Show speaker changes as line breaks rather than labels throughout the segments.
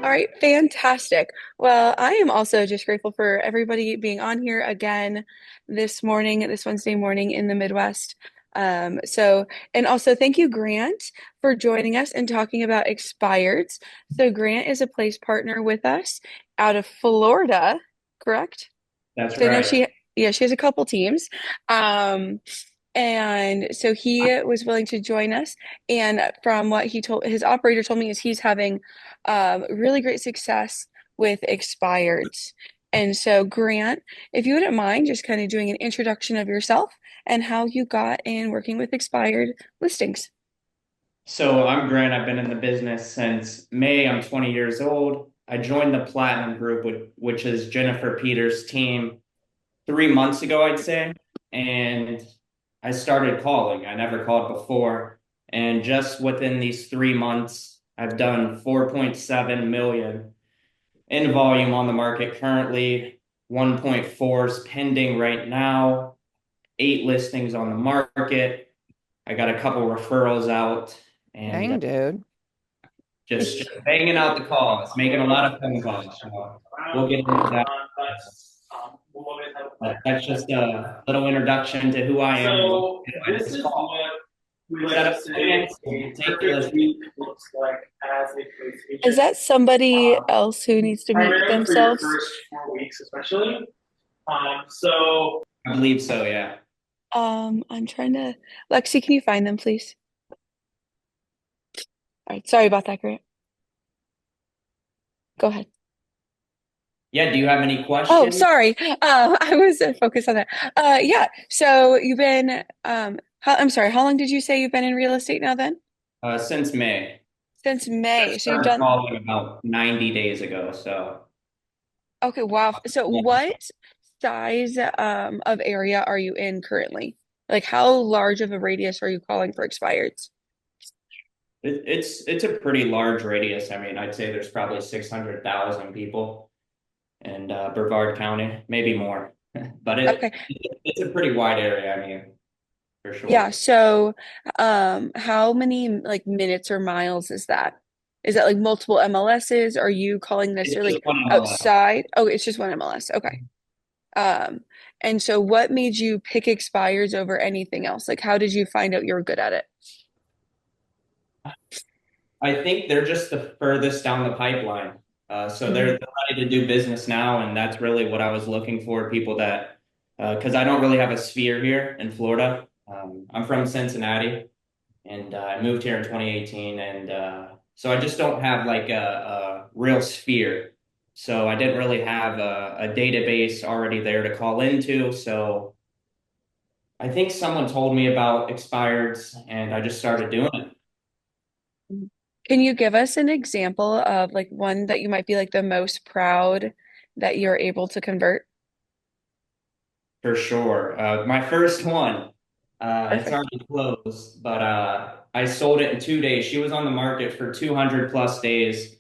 All right, fantastic. Well, I am also just grateful for everybody being on here again this morning, this Wednesday morning in the Midwest. And also thank you, Grant, for joining us and talking about expireds. So, Grant is a place partner with us out of Florida, correct?
That's
So I know
right.
she has a couple teams. Um, and so he was willing to join us. And from what his operator told me is he's having really great success with expireds. And so, Grant, if you wouldn't mind just kind of doing an introduction of yourself and how you got in working with expired listings.
So I'm Grant. I've been in the business since May. I'm 20 years old. I joined the Platinum Group, which is Jennifer Peters' team, 3 months ago, I'd say. And I started calling. I never called before. And just within these 3 months, I've done 4.7 million in volume on the market currently. 1.4 is pending right now. 8 listings on the market. I got a couple referrals out and
Dang, dude.
just banging out the calls, making a lot of phone calls. So we'll get into that. But that's just a little introduction to who I am and what
So
I do. I
this
just
is
call,
what we like
set
to
up
say
clients,
a
and take the
perfect
list.
week looks like as a place
Is
agent.
that somebody
Um,
else who needs to mute
Primarily for your
themselves?
first 4 weeks, especially. So
I believe so, yeah.
I'm trying to, Lexi, can you find them, please? All right, sorry about that, Grant. Go ahead.
Yeah, do you have any
Oh,
questions?
sorry. I was focused on that. Yeah. So you've been, I'm sorry, how long did you say you've been in real estate now then?
Since May.
Since
Just
May. So you've
started
done,
calling about 90 days ago. So
okay, wow. So
yeah.
what size of area are you in currently? Like how large of a radius are you calling for expireds?
It's a pretty large radius. I mean, I'd say there's probably 600,000 people in Brevard County, maybe more. But
Okay.
it's a pretty wide area, I mean, for
Yeah.
sure.
So how many like minutes or miles is that? Is that like multiple MLSs? Are you calling this or
It's just
like
one MLS.
outside? Oh, it's just one MLS. Okay. Um, and so what made you pick expires over anything else? Like, how did you find out you were good at it?
I think they're just the furthest down the pipeline. So they're
Mhm.
ready to do business now, and that's really what I was looking for. People that, because I don't really have a sphere here in Florida. I'm from Cincinnati, and I moved here in 2018, and so I just don't have like a real sphere. So I didn't really have a database already there to call into. So I think someone told me about expireds, and I just started doing it.
Can you give us an example of like one that you might be like the most proud that you're able to convert?
For sure. My first one, it's
Perfect.
already closed, but I sold it in 2 days. She was on the market for 200 plus days.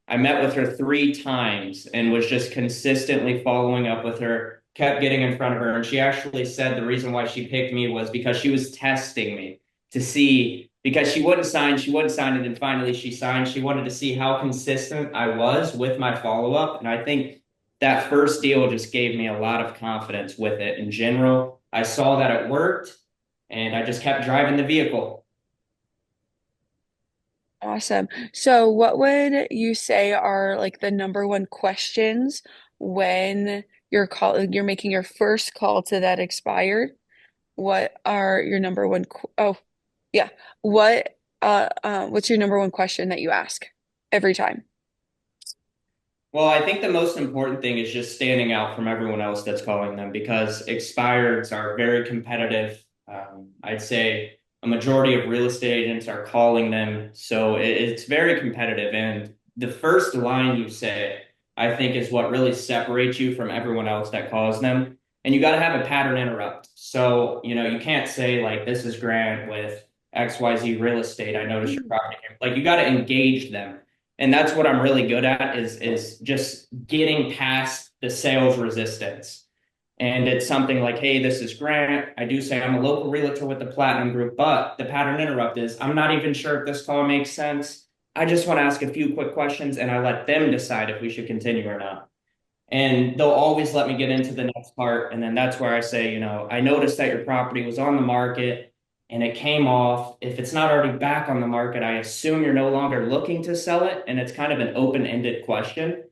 I met with her 3 times and was just consistently following up with her, kept getting in front of her. And she actually said the reason why she picked me was because she was testing me to see, because she wouldn't sign, and then finally she signed. She wanted to see how consistent I was with my follow up. And I think that first deal just gave me a lot of confidence with it in general. I saw that it worked and I just kept driving the vehicle.
Awesome. So what would you say are like the number one questions when you're making your first call to that expired? What are your number one oh yeah. What's your number one question that you ask every time?
Well, I think the most important thing is just standing out from everyone else that's calling them because expireds are very competitive. I'd say a majority of real estate agents are calling them. So it's very competitive. And the first line you say, I think, is what really separates you from everyone else that calls them. And you got to have a pattern interrupt. So, you can't say, like, this is Grant with XYZ real estate. I noticed your property. Like, you got to engage them, and that's what I'm really good at is just getting past the sales resistance. And it's something like, hey, this is Grant. I do say I'm a local realtor with the Platinum Group, but the pattern interrupt is I'm not even sure if this call makes sense. I just want to ask a few quick questions and I let them decide if we should continue or not. And they'll always let me get into the next part. And then that's where I say, I noticed that your property was on the market and it came off. If it's not already back on the market, I assume you're no longer looking to sell it. And it's kind of an open-ended question.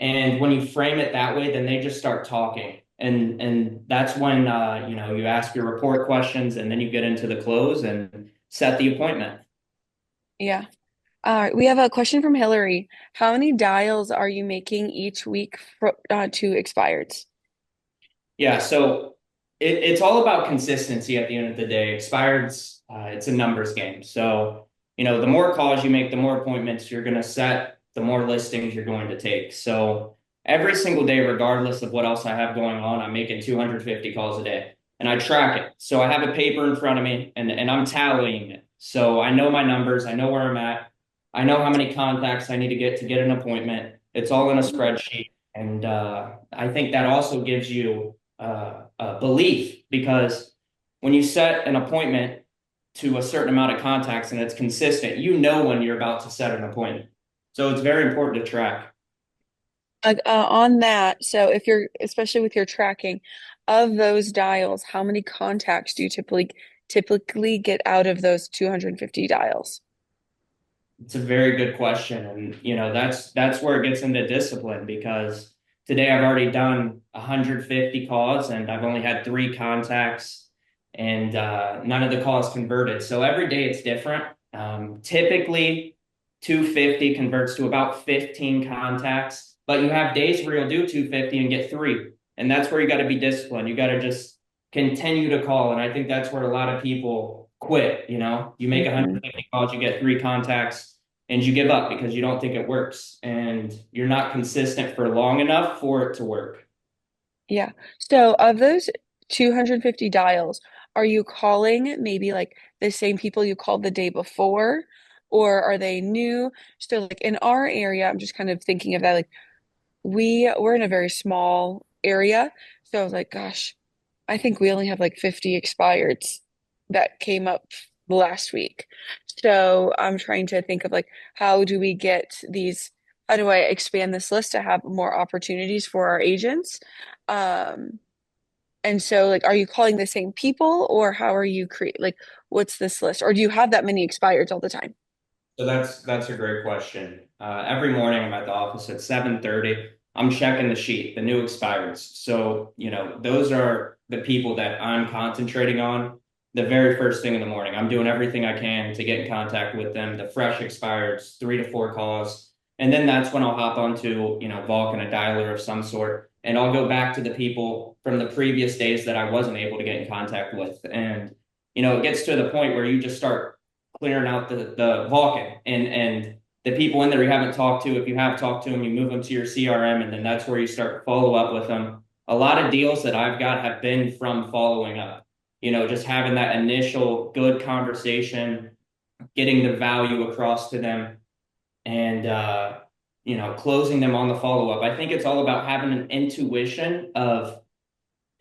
And when you frame it that way, then they just start talking. And that's when you ask your report questions and then you get into the close and set the appointment.
Yeah. All right. We have a question from Hillary. How many dials are you making each week to expireds?
Yeah, so it's all about consistency at the end of the day. Expireds, it's a numbers game. So, the more calls you make, the more appointments you're going to set, the more listings you're going to take. So every single day, regardless of what else I have going on, I'm making 250 calls a day and I track it. So I have a paper in front of me and I'm tallying it. So I know my numbers, I know where I'm at, I know how many contacts I need to get an appointment. It's all in a spreadsheet. And I think that also gives you belief because when you set an appointment to a certain amount of contacts and it's consistent, you know when you're about to set an appointment. So it's very important to track.
On that, so if you're, especially with your tracking of those dials, how many contacts do you typically get out of those 250 dials?
It's a very good question, and that's where it gets into discipline because today I've already done 150 calls and I've only had 3 contacts, and none of the calls converted. So every day it's different. Typically, 250 converts to about 15 contacts, but you have days where you'll do 250 and get 3, and that's where you got to be disciplined. You got to just continue to call, and I think that's where a lot of people quit. You make
Hmm.
150 calls, you get 3 contacts, and you give up because you don't think it works, and you're not consistent for long enough for it to work.
Yeah. So of those 250 dials, are you calling maybe like the same people you called the day before, or are they new? So like in our area, I'm just kind of thinking of that, like we're in a very small area. So I was like, gosh, I think we only have like 50 expireds that came up last week. So I'm trying to think of like, how do we get these, how do I expand this list to have more opportunities for our agents? Um, and so like, are you calling the same people or how are you like, what's this list? Or do you have that many expireds all the time?
So that's a great question. Every morning I'm at the office at 7:30. I'm checking the sheet, the new expireds. So, those are the people that I'm concentrating on the very first thing in the morning. I'm doing everything I can to get in contact with them, the fresh expireds, 3 to 4 calls. And then that's when I'll hop onto, Vulcan, a dialer of some sort, and I'll go back to the people from the previous days that I wasn't able to get in contact with. And, it gets to the point where you just start clearing out the Vulcan and the people in there you haven't talked to. If you have talked to them, you move them to your CRM, and then that's where you start to follow up with them. A lot of deals that I've got have been from following up. Just having that initial good conversation, getting the value across to them, and closing them on the follow up. I think it's all about having an intuition of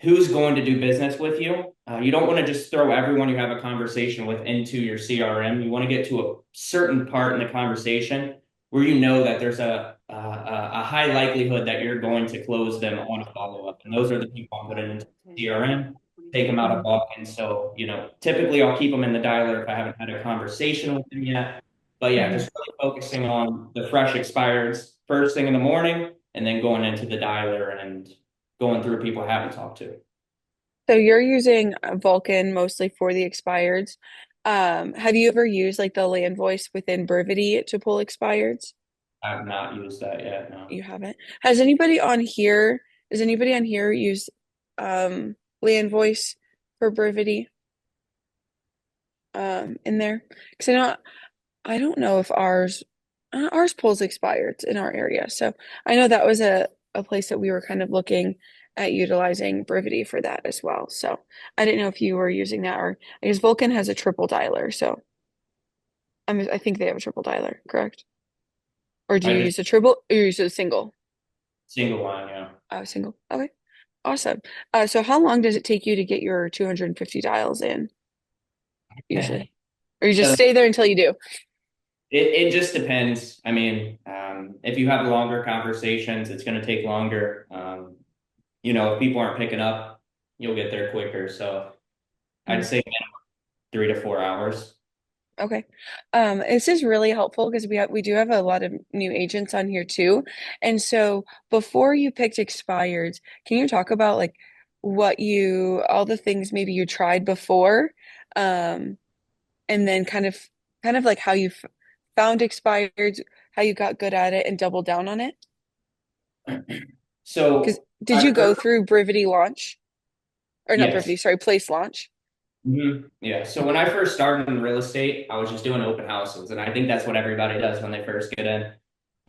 who's going to do business with you. You don't want to just throw everyone you have a conversation with into your CRM. You want to get to a certain part in the conversation where you know that there's a high likelihood that you're going to close them on a follow up. And those are the people I'm putting into CRM, take them out of
Mhm.
bulk. And so, typically I'll keep them in the dialer if I haven't had a conversation with them yet. But yeah,
Mhm.
just really focusing on the fresh expireds first thing in the morning and then going into the dialer and going through people I haven't talked to.
So you're using Vulcan mostly for the expireds. Have you ever used like the land voice within Brevity to pull expireds?
I have not used that yet. No.
You haven't. Does anybody on here use land voice for Brevity in there? Because I don't know if ours pulls expireds in our area. So I know that was a place that we were kind of looking at utilizing Brevity for that as well. So I didn't know if you were using that or I guess Vulcan has a triple dialer. So I think they have a triple dialer, correct? Or do
I
you
just
use a triple or you use a single?
single line, yeah.
Single. Okay. Awesome. So how long does it take you to get your 250 dials in usually? Or you just
So
stay there until you do?
It just depends. I mean, if you have longer conversations, it's going to take longer. If people aren't picking up, you'll get there quicker. So I'd
Mhm.
say 3 to 4 hours.
Okay. This is really helpful because we do have a lot of new agents on here too. And so before you picked expireds, can you talk about like all the things maybe you tried before, um, and then kind of like how you f found expireds, how you got good at it and doubled down on it? Because
So
did
I
you go
first,
through Brivity launch or not
yes.
Brivity, sorry, Place launch?
Yeah. So when I first started in real estate, I was just doing open houses, and I think that's what everybody does when they first get in.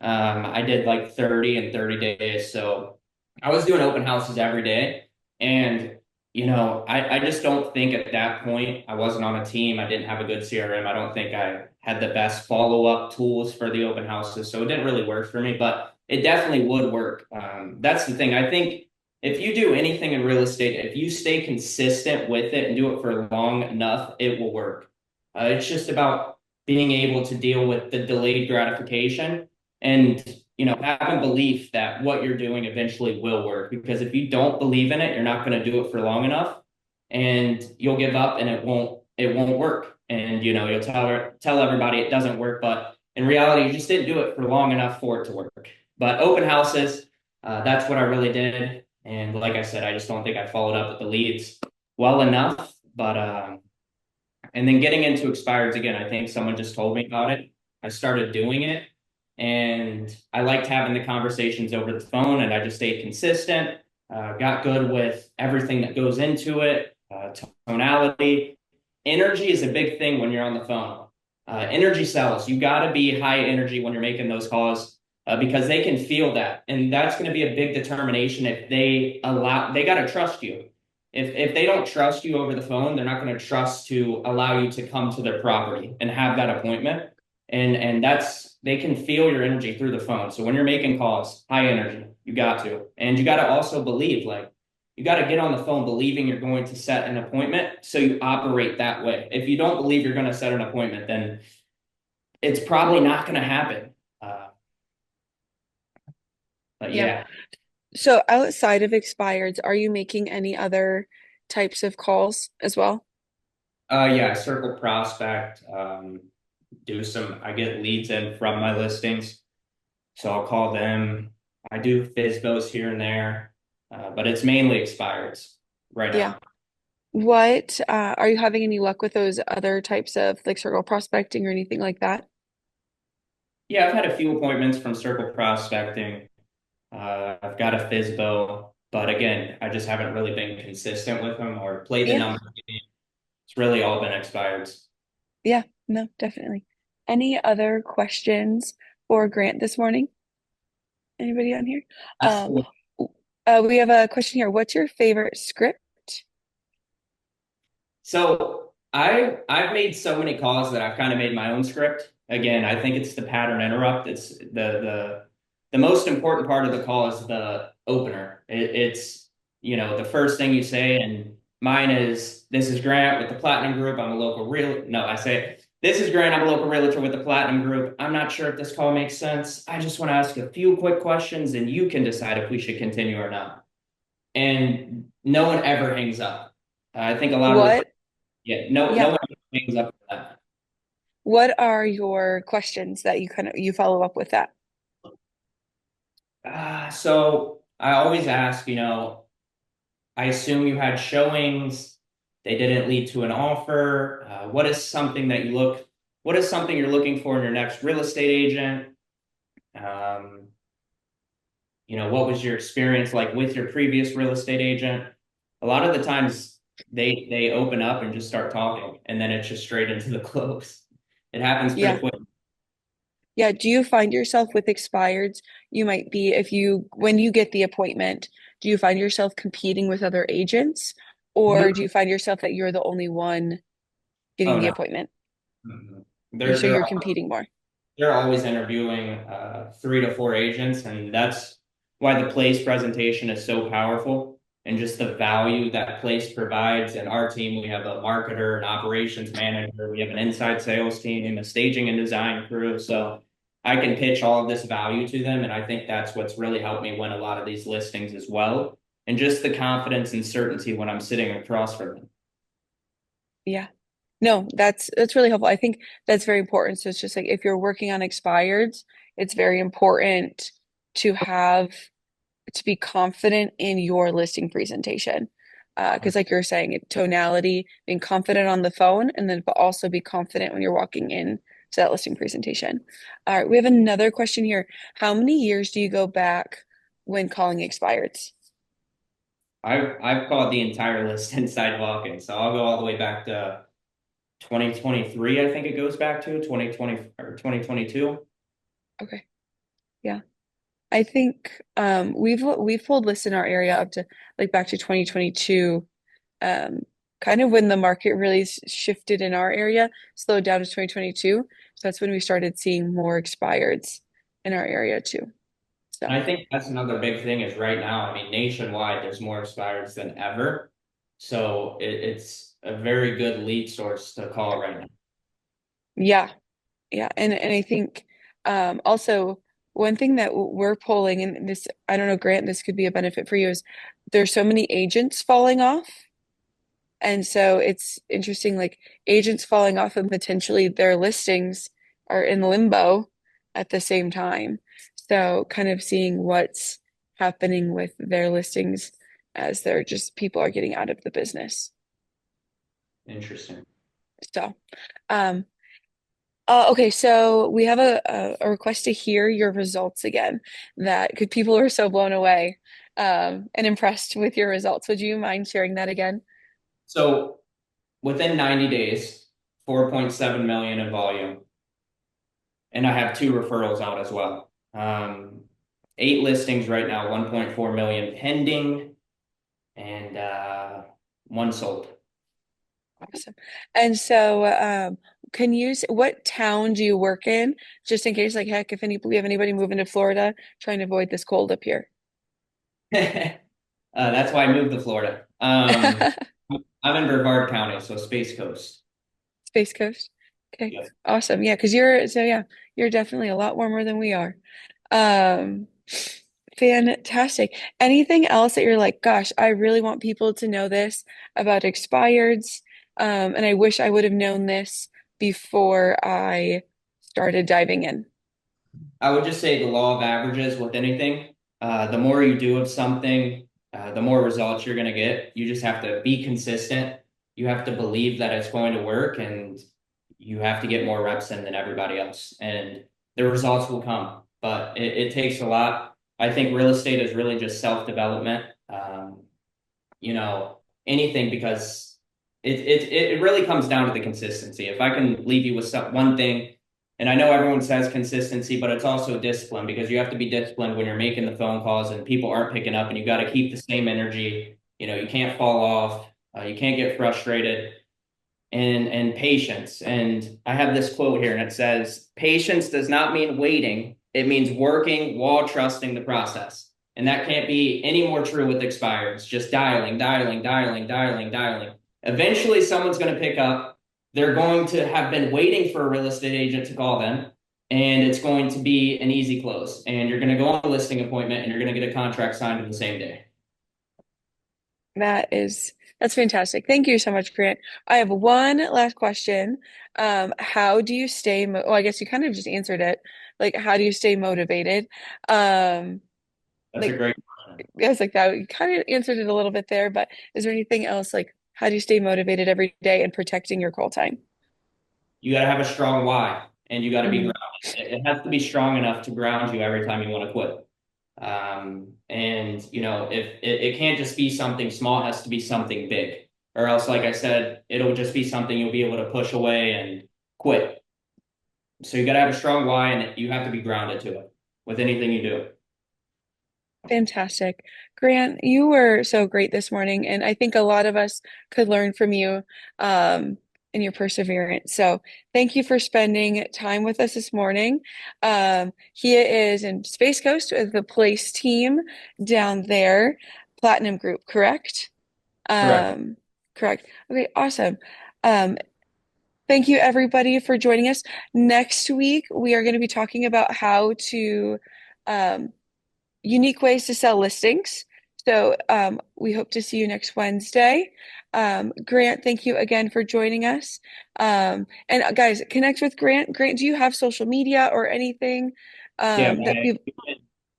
I did like 30 and 30 days. So I was doing open houses every day. And, I just don't think at that point I wasn't on a team. I didn't have a good CRM. I don't think I had the best follow up tools for the open houses. So it didn't really work for me, but it definitely would work. That's the thing. I think if you do anything in real estate, if you stay consistent with it and do it for long enough, it will work. It's just about being able to deal with the delayed gratification and having belief that what you're doing eventually will work, because if you don't believe in it, you're not going to do it for long enough, and you'll give up and it won't work, and you'll tell everybody it doesn't work, but in reality you just didn't do it for long enough for it to work. But open houses, that's what I really did, and like I said, I just don't think I followed up with the leads well enough. But and then getting into expireds again, I think someone just told me about it. I started doing it, and I liked having the conversations over the phone, and I just stayed consistent, got good with everything that goes into it, tonality. Energy is a big thing when you're on the phone. Energy sells. You got to be high energy when you're making those calls, because they can feel that. And that's going to be a big determination if they got to trust you. If they don't trust you over the phone, they're not going to trust to allow you to come to their property and have that appointment. And they can feel your energy through the phone. So when you're making calls, high energy, you got to. And you got to also believe, like, you got to get on the phone believing you're going to set an appointment, so you operate that way. If you don't believe you're going to set an appointment, then it's probably not going to happen. Uh, but
Yeah.
yeah,
So outside of expireds, are you making any other types of calls as well?
yeah, circle prospect. I get leads in from my listings, so I'll call them. I do FSBOs here and there, but it's mainly expireds right
Yeah.
now.
What are you having any luck with those other types of like circle prospecting or anything like that?
Yeah, I've had a few appointments from circle prospecting. I've got a FSBO, but again, I just haven't really been consistent with them or played the
Yeah.
number game. It's really all been expireds.
Yeah. No, definitely. Any other questions for Grant this morning? Anybody on here? Um,
Absolutely.
we have a question here. What's your favorite script?
So I've made so many calls that I've kind of made my own script. Again, I think it's the pattern interrupt. It's the most important part of the call is the opener. It's the first thing you say, and mine is, "This is Grant with the Platinum Group. I'm a local real." No, I say, "This is Grant. I'm a local realtor with the Platinum Group. I'm not sure if this call makes sense. I just want to ask a few quick questions, and you can decide if we should continue or not." And no one ever hangs up. I think a lot of
What?
yeah, no
Yeah.
one hangs up for that.
What are your questions that you follow up with that?
So I always ask, I assume you had showings, they didn't lead to an offer. What is something you're looking for in your next real estate agent? Um, what was your experience like with your previous real estate agent? A lot of the times they open up and just start talking, and then it's just straight into the close. It happens pretty
Yeah.
quick.
Yeah. Do you find yourself with expireds, you might be, if you, when you get the appointment, do you find yourself competing with other agents, or do you find yourself that you're the only one getting
Oh
the
no.
appointment?
Mhm.
So you're competing more.
They're always interviewing 3 to 4 agents, and that's why the place presentation is so powerful. and just the value that place provides. And our team, we have a marketer, an operations manager, we have an inside sales team, a staging and design crew. So I can pitch all of this value to them. And I think that's what's really helped me win a lot of these listings as well. And just the confidence and certainty when I'm sitting across from them.
Yeah. No, that's really helpful. I think that's very important. So it's just like if you're working on expireds, it's very important to have to be confident in your listing presentation. Because like you're saying, tonality, being confident on the phone, and then but also be confident when you're walking in to that listing presentation. All right, we have another question here. How many years do you go back when calling expireds?
I've called the entire list inside walking. So I'll go all the way back to 2023, I think it goes back to 2020 or 2022.
Okay. Yeah. I think we've pulled lists in our area up to like back to 2022, um, kind of when the market really shifted in our area, slowed down to 2022. So that's when we started seeing more expireds in our area too.
And
So
I think that's another big thing is right now, I mean, nationwide, there's more expireds than ever. So it's a very good lead source to call right now.
yeah, yeah, and I think also one thing that we're pulling, and this I don't know, Grant, this could be a benefit for you, is there's so many agents falling off. And so it's interesting, like agents falling off and potentially their listings are in limbo at the same time. So kind of seeing what's happening with their listings as they're just people are getting out of the business.
Interesting.
So, um, okay, so we have a request to hear your results again. That because people are so blown away and impressed with your results. Would you mind sharing that again?
So within 90 days, 4.7 million in volume. And I have two referrals out as well. 8 listings right now, 1.4 million pending, and one sold.
Awesome. And so, can you, what town do you work in? Just in case, like, heck, if we have anybody moving to Florida, trying to avoid this cold up here.
That's why I moved to Florida. I'm in Brevard County, so Space Coast.
Space Coast. Okay.
Yes.
Awesome. Yeah, because you're definitely a lot warmer than we are. Um, fantastic. Anything else that you're like, gosh, I really want people to know this about expireds, and I wish I would have known this before I started diving in.
I would just say the law of averages with anything. The more you do of something, the more results you're going to get. You just have to be consistent. You have to believe that it's going to work, and you have to get more reps in than everybody else. And the results will come, but it takes a lot. I think real estate is really just self development. You know, anything because it really comes down to the consistency. If I can leave you with one thing, and I know everyone says consistency, but it's also discipline because you have to be disciplined when you're making the phone calls and people aren't picking up, and you got to keep the same energy. You know, you can't fall off. You can't get frustrated, and patience. And I have this quote here, and it says, "Patience does not mean waiting. It means working while trusting the process." And that can't be any more true with expireds. Just dialing, dialing, dialing, dialing, dialing. Eventually, someone's going to pick up. They're going to have been waiting for a real estate agent to call them, and it's going to be an easy close. And you're going to go on a listing appointment, and you're going to get a contract signed in the same day.
That's fantastic. Thank you so much, Grant. I have one last question. How do you stay well, I guess you kind of just answered it. Like, how do you stay motivated? Um,
That's a
like,
great question.
I was like that. You kind of answered it a little bit there, but is there anything else like how do you stay motivated every day and protecting your call time?
You got to have a strong why, and you got to be
Mhm.
grounded. It has to be strong enough to ground you every time you want to quit. And you know, if it can't just be something small, it has to be something big, or else, like I said, it'll just be something you'll be able to push away and quit. So you got to have a strong why, and you have to be grounded to it with anything you do.
Fantastic. Grant, you were so great this morning, and I think a lot of us could learn from you and your perseverance. So thank you for spending time with us this morning. He is in Space Coast with the Place team down there. platinum group, correct?
Correct.
Correct. Okay, awesome. Um, Thank you everybody for joining us. Next week, we are going to be talking about how to um, unique ways to sell listings. So we hope to see you next Wednesday. Grant, thank you again for joining us. And guys, connect with Grant. Grant, do you have social media or anything
Yeah,
that people,
you can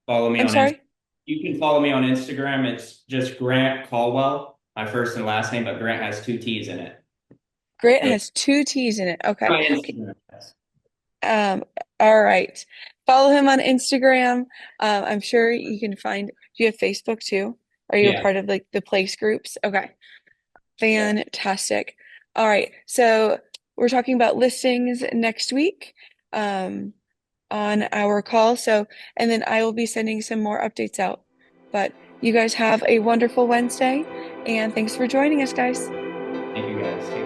follow me
I'm
on Instagram.
sorry?
You can follow me on Instagram. It's just Grant Colwell, my first and last name, but Grant has two T's in it.
Grant
So
has two T's in it. Okay.
my Instagram. Yes.
Um, all right. Follow him on Instagram. I'm sure you can find, do you have Facebook too? Are you a
Yeah.
part of like the place groups? Okay.
Yeah.
Fantastic. All right. So we're talking about listings next week on our call. So, and then I will be sending some more updates out. But you guys have a wonderful Wednesday, and thanks for joining us, guys.
Thank you guys.